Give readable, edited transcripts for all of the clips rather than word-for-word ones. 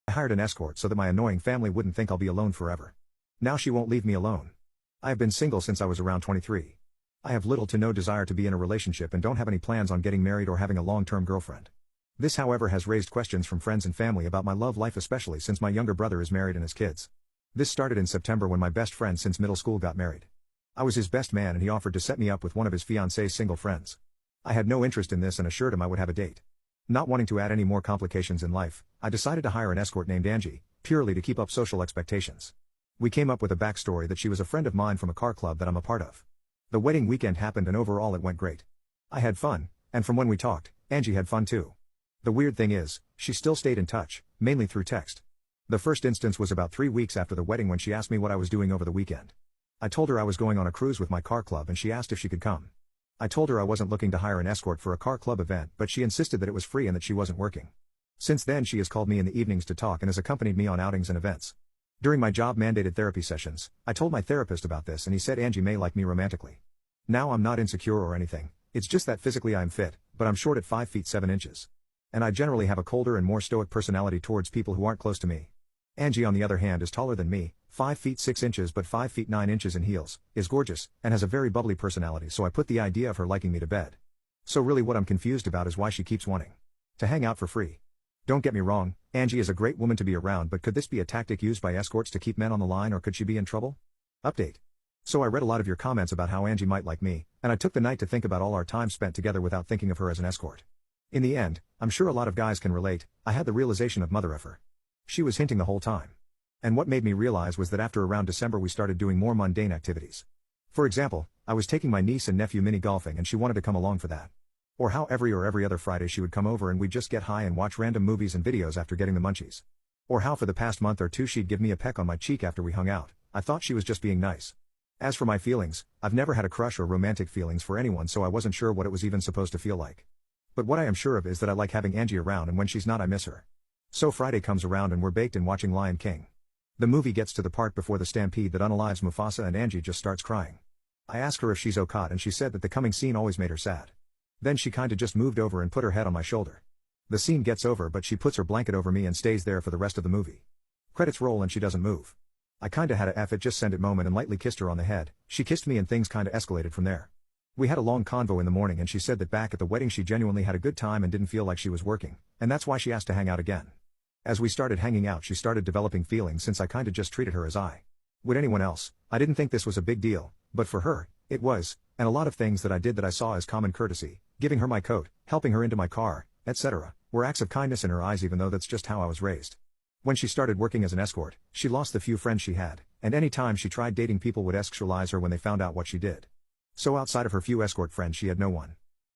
I hired an escort so that my annoying family wouldn't think I'll be alone forever. Now she won't leave me alone. I have been single since I was around 23. I have little to no desire to be in a relationship and don't have any plans on getting married or having a long-term girlfriend. This however has raised questions from friends and family about my love life, especially since my younger brother is married and has kids. This started in September when my best friend since middle school got married. I was his best man and he offered to set me up with one of his fiancée's single friends. I had no interest in this and assured him I would have a date. Not wanting to add any more complications in life, I decided to hire an escort named Angie, purely to keep up social expectations. We came up with a backstory that she was a friend of mine from a car club that I'm a part of. The wedding weekend happened and overall it went great. I had fun, and from when we talked, Angie had fun too. The weird thing is, she still stayed in touch, mainly through text. The first instance was about 3 weeks after the wedding when she asked me what I was doing over the weekend. I told her I was going on a cruise with my car club and she asked if she could come. I told her I wasn't looking to hire an escort for a car club event, but she insisted that it was free and that she wasn't working. Since then she has called me in the evenings to talk and has accompanied me on outings and events. During my job-mandated therapy sessions, I told my therapist about this and he said Angie may like me romantically. Now I'm not insecure or anything, it's just that physically I'm fit, but I'm short at 5 feet 7 inches. And I generally have a colder and more stoic personality towards people who aren't close to me. Angie on the other hand is taller than me, 5 feet 6 inches but 5 feet 9 inches in heels, is gorgeous, and has a very bubbly personality, so I put the idea of her liking me to bed. So really what I'm confused about is why she keeps wanting to hang out for free. Don't get me wrong, Angie is a great woman to be around, but could this be a tactic used by escorts to keep men on the line, or could she be in trouble? Update. So I read a lot of your comments about how Angie might like me, and I took the night to think about all our time spent together without thinking of her as an escort. In the end, I'm sure a lot of guys can relate, I had the realization of mother effer. She was hinting the whole time. And what made me realize was that after around December we started doing more mundane activities. For example, I was taking my niece and nephew mini golfing and she wanted to come along for that. Or how every other Friday she would come over and we'd just get high and watch random movies and videos after getting the munchies. Or how for the past month or two she'd give me a peck on my cheek after we hung out. I thought she was just being nice. As for my feelings, I've never had a crush or romantic feelings for anyone, so I wasn't sure what it was even supposed to feel like. But what I am sure of is that I like having Angie around, and when she's not I miss her. So Friday comes around and we're baked in watching Lion King. The movie gets to the part before the stampede that unalives Mufasa and Angie just starts crying. I ask her if she's okay and she said that the coming scene always made her sad. Then she kinda just moved over and put her head on my shoulder. The scene gets over but she puts her blanket over me and stays there for the rest of the movie. Credits roll and she doesn't move. I kinda had a F it just send it moment and lightly kissed her on the head. She kissed me and things kinda escalated from there. We had a long convo in the morning and she said that back at the wedding she genuinely had a good time and didn't feel like she was working, and that's why she asked to hang out again. As we started hanging out she started developing feelings since I kinda just treated her as I would anyone else. I didn't think this was a big deal, but for her, it was, and a lot of things that I did that I saw as common courtesy, giving her my coat, helping her into my car, etc., were acts of kindness in her eyes, even though that's just how I was raised. When she started working as an escort, she lost the few friends she had, and any time she tried dating people would sexualize her when they found out what she did. So outside of her few escort friends she had no one.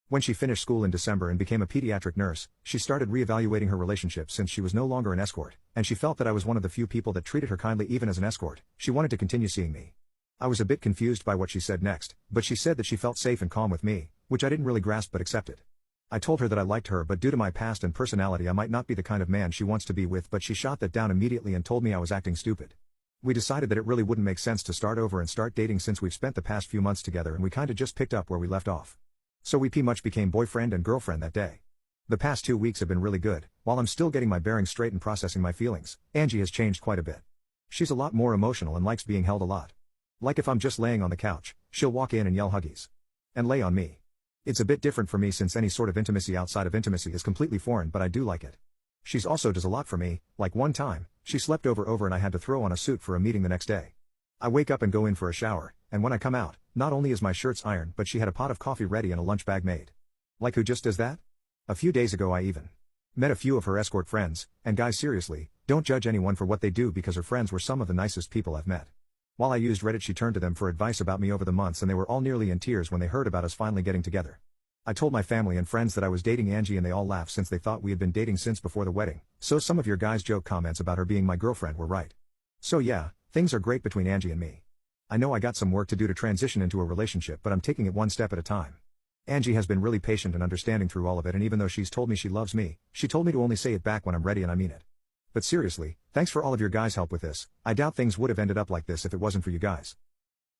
When she finished school in December and became a pediatric nurse, she started reevaluating her relationship since she was no longer an escort, and she felt that I was one of the few people that treated her kindly even as an escort. She wanted to continue seeing me. I was a bit confused by what she said next, but she said that she felt safe and calm with me, which I didn't really grasp but accepted. I told her that I liked her, but due to my past and personality I might not be the kind of man she wants to be with, but she shot that down immediately and told me I was acting stupid. We decided that it really wouldn't make sense to start over and start dating since we've spent the past few months together and we kinda just picked up where we left off. So we pretty much became boyfriend and girlfriend that day. The past 2 weeks have been really good. While I'm still getting my bearings straight and processing my feelings, Angie has changed quite a bit. She's a lot more emotional and likes being held a lot. Like if I'm just laying on the couch, she'll walk in and yell huggies. And lay on me. It's a bit different for me since any sort of intimacy outside of intimacy is completely foreign, but I do like it. She's also does a lot for me, like one time, she slept over and I had to throw on a suit for a meeting the next day. I wake up and go in for a shower, and when I come out, not only is my shirts ironed but she had a pot of coffee ready and a lunch bag made. Like who just does that? A few days ago I even met a few of her escort friends, and guys seriously, don't judge anyone for what they do because her friends were some of the nicest people I've met. While I used Reddit she turned to them for advice about me over the months and they were all nearly in tears when they heard about us finally getting together. I told my family and friends that I was dating Angie and they all laughed since they thought we had been dating since before the wedding, so some of your guys' joke comments about her being my girlfriend were right. So yeah, things are great between Angie and me. I know I got some work to do to transition into a relationship, but I'm taking it one step at a time. Angie has been really patient and understanding through all of it, and even though she's told me she loves me, she told me to only say it back when I'm ready, and I mean it. But seriously, thanks for all of your guys' help with this. I doubt things would have ended up like this if it wasn't for you guys.